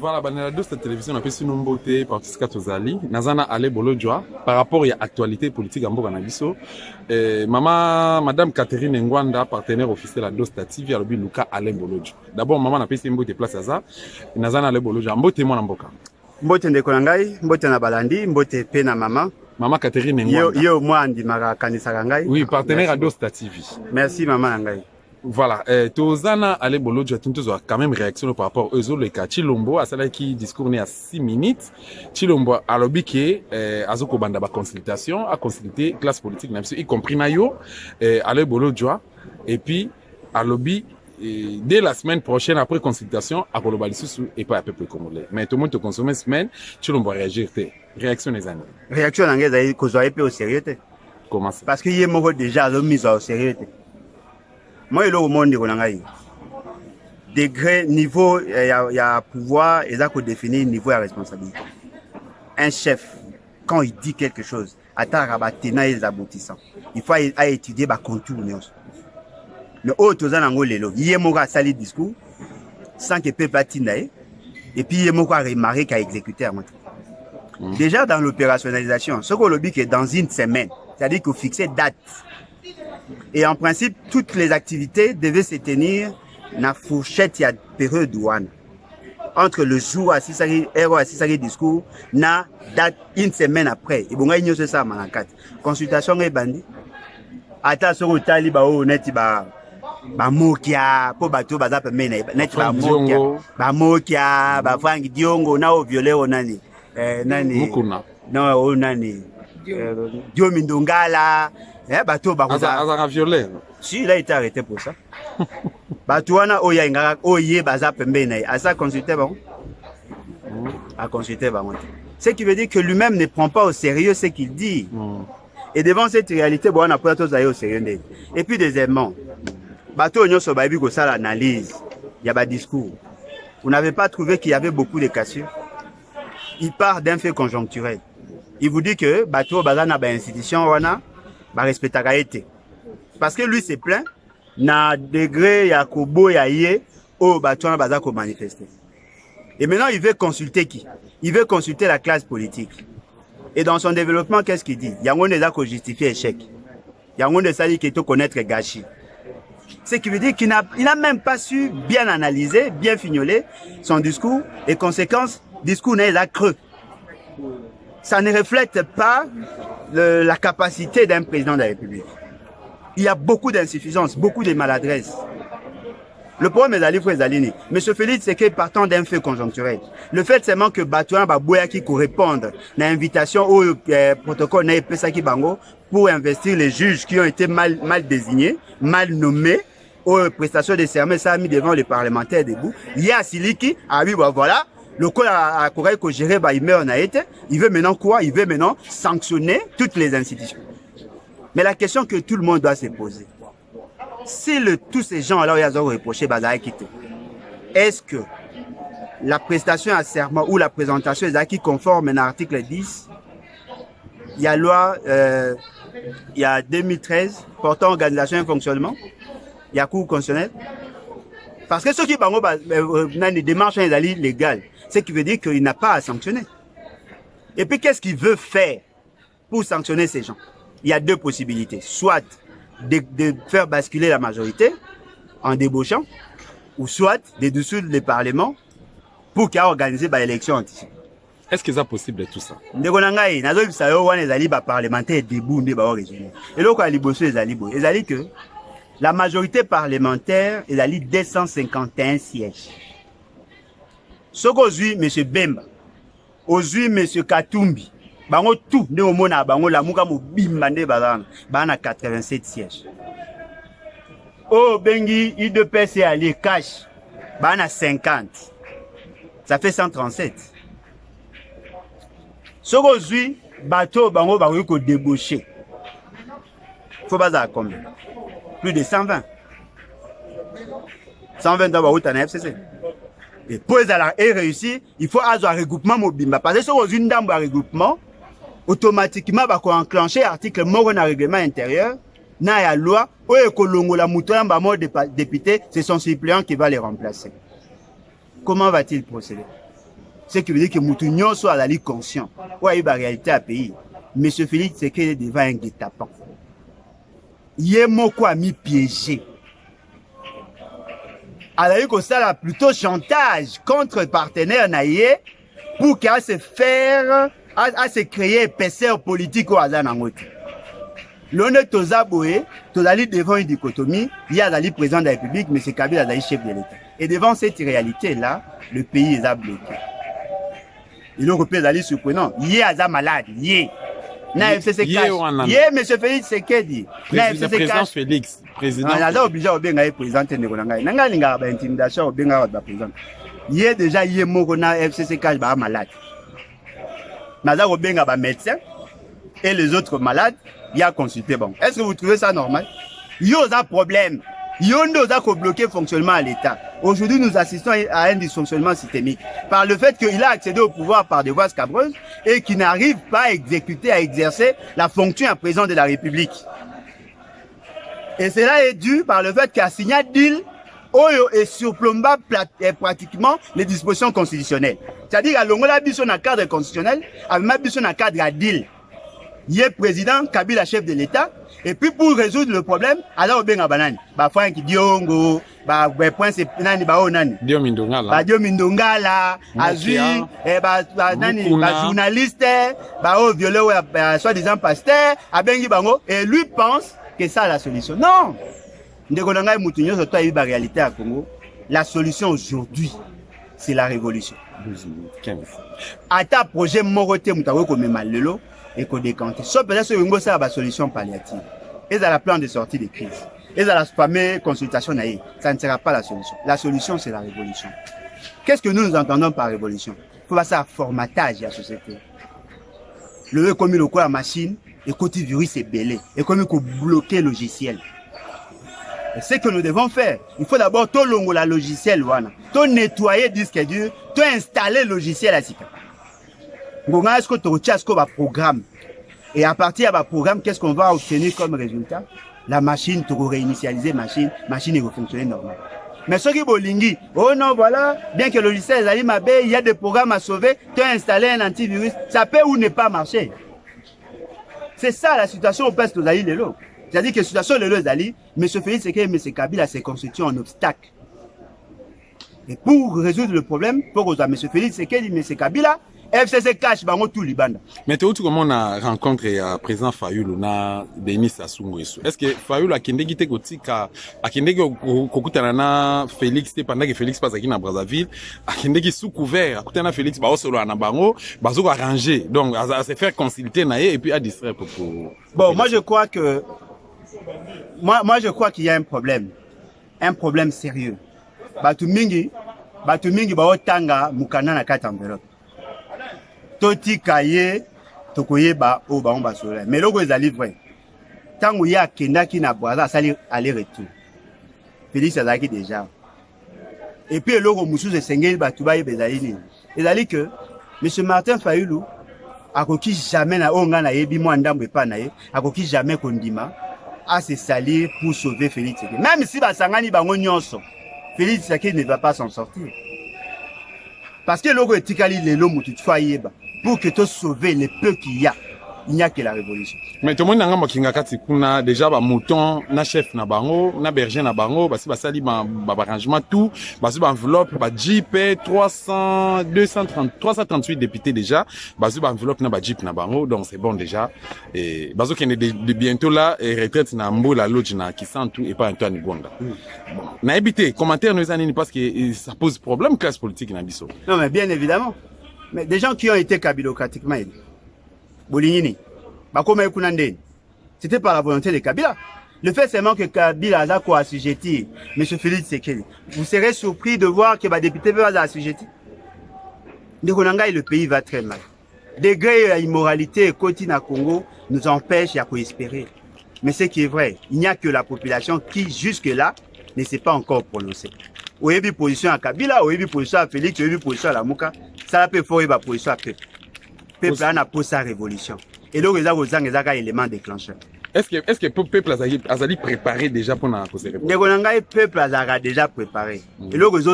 Voilà, la de cette télévision, on a pu si nous beauté participant aux alliés. Nazana Ale Bolodjoa par rapport à l'actualité politique en Boganabiso. Madame Catherine Ngwanda, partenaire officiel à Dosta TV, a le Luka Ale Bolodjoa. D'abord, maman a pu si beauté place à ça. Nazana Ale Bolodjoa, mbote moi n'amboka. Mbote ndekonangai, mbote na balandi, mbote pe na maman. Maman Catherine Ngwanda. Yo moi andi mara kanisa ngai. Oui, partenaire à Dosta TV. Merci maman ngai. Voilà, Tozana Ale Bolodjoa a quand même réaction par rapport aux autres cas. Chilombo a cela qui discours à 6 minutes. Chilombo a lobby qui azoko banda ba consultation a consulté classe politique y compris Nayo Ale Bolodjoa et puis a lobby dès la semaine prochaine après consultation à Kolobalissu et pas à peu près congolais. Mais tout le monde te consomme semaine, Chilombo réagir réaction des années. Réaction anglaise ko zo au sérieux. Comment ça? Parce qu'il y a déjà mis au sérieux. Moi, il y a au monde degré, niveau, il y a pouvoir, et ça qu'on définit niveau de responsabilité. Un chef, quand il dit quelque chose, attends, rabatena les aboutissants. Il faut étudier les contours. Mais autres gens en Angolelo, il y a un sali discours, sans que peuple atinaye, et puis il y a un remarqué qui a exécuté à montrer. Déjà dans l'opérationnalisation, ce qu'on le dit que dans une semaine, c'est-à-dire qu'il faut fixer date. Et en principe, toutes les activités devaient se tenir dans la fourchette, il y a période douane. Entre le jour à 6 heures à 6 heures discours, na date une semaine après. Et bon, il y a ça à 4. Consultation est bandit. Attention au tali, honnête, mokia, pour bateau, bazap, net, mokia, frank diongo, na au violet, nani. Mukuna. Non, nani. Dio Mindongala. Bateau Azara violet. Si, il a été arrêté pour ça. Batouana Oya Ngara Oye Baza Pembene. À ça consulter bon. À consulter bon. Ce qui veut dire que lui-même ne prend pas au sérieux ce qu'il dit. Et devant cette réalité, bon, on a pas tous au sérieux. Et puis deuxièmement, bateau Onyo Sobabi ko ça l'analyse. Il y a pas discours. Vous n'avez pas trouvé qu'il y avait beaucoup de cassures. Il part d'un fait conjoncturel. Il vous dit que bateau Bazana ba institution wana ba respectera été. Parce que lui c'est plein na degré ya kobo ya yé au bateau baza ko manifester. Et maintenant il veut consulter qui? Il veut consulter la classe politique. Et dans son développement qu'est-ce qu'il dit? Yango ne ko justifier échec. Yango ne sali qu'il te connaître gâchis. Ce qui veut dire qu'il n'a même pas su bien analyser, bien fignoler son discours et conséquence discours n'est là creux. Ça ne reflète pas la capacité d'un président de la République. Il y a beaucoup d'insuffisances, beaucoup de maladresses. Le problème est d'aller pour les alignés. Monsieur Félix, c'est que partant d'un fait conjoncturel, le fait seulement que Batouan Babouya qui correspondent à l'invitation au protocole Pesaki Bango pour investir les juges qui ont été mal désignés, mal nommés, aux prestations de serment, ça a mis devant les parlementaires debout. Il y a Siliki, ah oui, voilà. Le col à Corée que géré par il veut maintenant quoi? Il veut maintenant sanctionner toutes les institutions. Mais la question que tout le monde doit se poser, si tous ces gens alors ils ont reproché Bazaï quitter, est-ce que la prestation à serment ou la présentation est acquis conforme à l'article 10, il y a loi, il y a 2013 portant organisation et fonctionnement, il y a cours constitutionnel. Parce que ceux qui ont des démarches légales, ce qui veut dire qu'il n'a pas à sanctionner. Et puis qu'est-ce qu'il veut faire pour sanctionner ces gens? Il y a deux possibilités. Soit de faire basculer la majorité en débauchant, ou soit de dissoudre le Parlement pour qu'il y ait organisé l'élection anticipée. Est-ce que c'est possible tout ça? Parlementaire debout. Et là, que la majorité parlementaire est à 251 sièges. Ce qu'aujourd'hui, M. Bemba, aujourd'hui, M. Katumbi, bango tout, ne au mona bango la muka mo bimbande bazana, bana 87 sièges. Oh bengi IDPS ali cash, bana 50. Ça fait 137. Ce qu'aujourd'hui, bateau bango bango ko débauché. Faut baza combien? Plus de 120. 120 d'abord au FCC. Et pour réussir, il faut avoir un regroupement mobile. Parce que si on a une dame de regroupement, automatiquement, on va enclencher l'article mort dans le règlement intérieur, dans la loi, où la mouton député, c'est son suppléant qui va les remplacer. Comment va-t-il procéder? Ce qui veut dire que Moutounion soit à la conscient. Ouais, il y a réalité à pays. Monsieur Félix Tshisekedi est devant un guet-apens. Il est moko a mis piégé. Alors, il y a plutôt chantage contre partenaire naïe pour qu'à se faire, à se créer épaisseur politique au hasard dans l'autre. L'on est aux aboués, tozali devant une dichotomie, il y a Zali président de la République, mais c'est Kabila Zali chef de l'État. Et devant cette réalité-là, le pays est bloqué. Et l'Européen Zali surprenant, il y a malade, il y a. Na FCC cash. Il y a monsieur Félix Tshisekedi. Na FCC cash. Félix, président. On a obligé au bien d'aller présenter ne konanga. Nanga linga ba intimidation au bien ba président. Il y a déjà il y a moko na FCC cash ba malade. Naza au bien ba médecin et les autres malades, il y a consulté bon. Est-ce que vous trouvez ça normal? Il y a un problème. Il y a un bloqué le fonctionnement à l'État. Aujourd'hui, nous assistons à un dysfonctionnement systémique par le fait qu'il a accédé au pouvoir par des voies scabreuses et qu'il n'arrive pas à exécuter, à exercer la fonction à président de la République. Et cela est dû par le fait qu'il a signé un deal et surplomba pratiquement les dispositions constitutionnelles. C'est-à-dire qu'il y a un cadre constitutionnel, avec un cadre à deal. Il est président, Kabila chef de l'État, et puis pour résoudre le problème, alors on a banane. Bah Franck Diongo, bah Prince nani bah nani. Dio Mindongala. Bah Dio Mindongala, Azui, nani, bah journaliste, bah violé soi-disant pasteur, abengi bango, et lui pense que ça la solution. Non. Ndekonanga Moutounion surtout a eu la réalité à Congo. La solution aujourd'hui, c'est la révolution. 15. À ta projet Moroté Moutawe comme Malelo. Et qu'on décante. Sauf peut-être que c'est la solution palliative. Et dans la plan de sortie des crises. Et dans la fameuse consultation, ça ne sera pas la solution. La solution, c'est la révolution. Qu'est-ce que nous entendons par révolution? Il faut passer à formatage de la société. Le comme le quoi la machine, et côté virus est belé. Et comme il faut bloquer le logiciel. Et ce que nous devons faire, il faut d'abord tout longo la logiciel, tout nettoyer disque dur, tout installer le logiciel à Sika. Est-ce que tu as un programme? Et à partir de programme, qu'est-ce qu'on va obtenir comme résultat? La machine, tu vas réinitialiser machine va fonctionner normal. Mais ce qui est bolingi, oh non, voilà, bien que le logiciel est il y a des programmes à sauver, tu as installé un antivirus, ça peut ou ne pas marcher. C'est ça la situation au peste de Zali Lelo. C'est-à-dire que la situation de Zali, M. Félix Tshisekedi et M. Kabila s'est constitué en obstacle. Et pour résoudre le problème, pour M. Félix Tshisekedi et M. Kabila, FCC cash bango tout libanda. Mais tu vois comment on a rencontré président Fayulu na Denis Sassou Nguesso. Est-ce que Fayulu a kende gite kotika a kende kokutana na Félix te pendant que Félix passe na Brazzaville, a kende ki sous couvert, a kutana Félix ba solo na bango, bazo arranger. Donc à se faire consulter na et puis à distraire pour Bon, moi je crois que je crois qu'il y a un problème sérieux. Batu mingi ba otanga mukana na kata enveloppe. Toti kaye tokoye ba o ba on ba sola mais loko ezali vrai tango ya kenda ki na Brazza sali aller retour Félix azaki déjà et puis loko mususu esengeli batu ba yebezali ni ezali que monsieur Martin Fayulu akoki jamais na onga na yebi mo ndambo epa na ye akoki jamais kondima à se salir pour sauver Félix Tshisekedi. Même si basangani bango nyonso Félix Tshisekedi ne va pas s'en sortir parce que loko etikali lelo mutu tfayeba. Pour que tu sauves les peu qu'il y a, il n'y a que la révolution. Mais tout le monde n'a pas kinga kati kuna déjà ba mouton, na chef na bango, na berger na bango, basi basali ba arrangement tout, basi ba enveloppe, ba jeep 338 députés déjà, basi ba enveloppe na ba jeep na bango, donc c'est bon déjà. Et bazo kene de bientôt là et retraite na Mbola Lodge na Kisantu et pas Antoine Gonda. Bon, na habité commentaire nous anini parce que ça pose problème classe politique na biso. Non mais bien évidemment. Mais des gens qui ont été kabilocratiquement élus, Bolingini, c'était par la volonté de Kabila. Le fait seulement que Kabila a quoi assujetti, M. Félix Tshisekedi, vous serez surpris de voir que les députés peuvent assujetti. Le pays va très mal. Degré immoralité et côté na Congo nous empêche à espérer. Mais ce qui est vrai, il n'y a que la population qui jusque-là ne s'est pas encore prononcée. Ou une position à Kabila, ou une position à Félix, ou une position à la Mouka. Ça peut faire une position à peuple. Peuple a pour sa révolution. Et donc, il y a un élément déclencheur. Est-ce que le peuple a préparé déjà pour la révolution? Le peuple a déjà préparé. Et donc, il y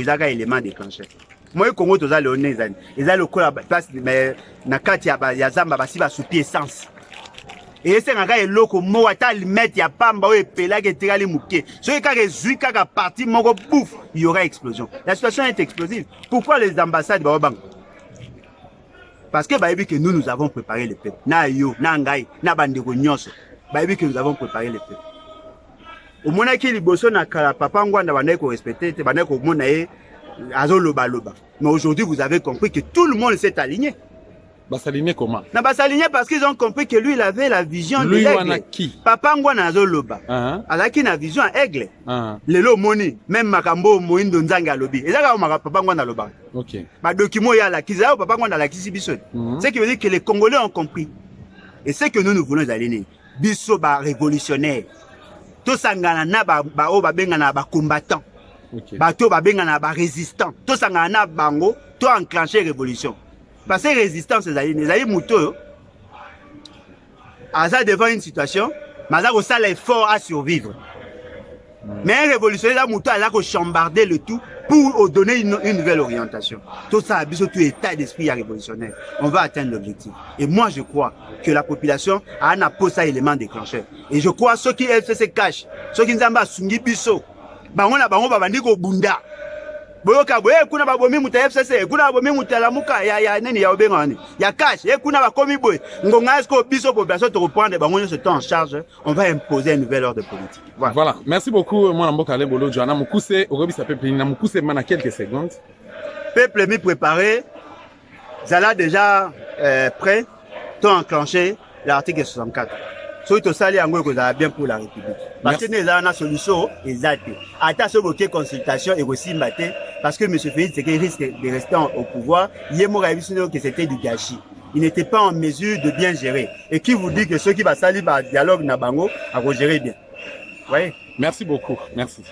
a un élément déclencheur. moi Congo toza le honnête zani eza le kola place mais na kati ya zamba basi ba soupi essence et c'est ngaka eloko mo ata limite ya pamba o epela ke tirali muke so kaka ezui kaka parti moko bouf il y aura explosion. La situation est explosive. Pourquoi les ambassades ba bang? Parce que bah que nous avons préparé le peuple. Na yo na ngai na bandeko nyonso bah que nous avons préparé le peuple. Au monaki liboso na kala papa ngwanda bandeko respecter te bandeko mona e azo loba loba. Mais aujourd'hui vous avez compris que tout le monde s'est aligné. Bah s'aligner comment? Na bah s'aligner parce qu'ils ont compris que lui il avait la vision de l'aigle. Papa ngwana azo loba. Alaki na vision aigle. Lelo moni même makambo moindo nzanga lobi. Ezaka maka papa ngwana loba. OK. Ba document ya la kizao papa ngwana la kisi biso. C'est qui veut dire que les Congolais ont compris. Et c'est que nous voulons aligner. Biso ba révolutionnaire. To sangana na ba o ba benga na ba combattant. OK. Ba to ba benga na ba résistant. To sangana na bango to enclencher révolution. Parce que résistance les aïe mouto Aza devant une situation mais Aza ça l'effort à survivre. Mais un révolutionnaire mouto Aza ko chambarder le tout pour donner une nouvelle orientation. Tout ça tout état d'esprit révolutionnaire. On va atteindre l'objectif. Et moi je crois que la population a un apport ça élément déclencheur. Et je crois ceux qui FCC cache, ceux qui nzamba sungi biso, bango na bango babandi ko bunda. Boyoka boye kuna babomi muta FCC kuna babomi muta la muka ya neni ya obengani ya cash kuna bakomi boye ngonga esko biso population to reprendre bango ce temps en charge on va imposer une nouvelle ordre politique. Voilà, merci beaucoup moi Mboka Lebolo Joana Mukuse Orobisa peuple na Mukuse mana quelques secondes. Peuple mi préparé Zala déjà prêt to enclencher l'article 64. Soy to sali yango ko za bien pour la République. Parce que nous avons une solution exacte. Attention à consultation et aussi maté parce que M. Félix c'est qu'il risque de rester au pouvoir. Il est que c'était du gâchis. Il n'était pas en mesure de bien gérer. Et qui vous dit que ceux qui va salir par dialogue na bango à gérer bien. Voyez. Merci beaucoup. Merci.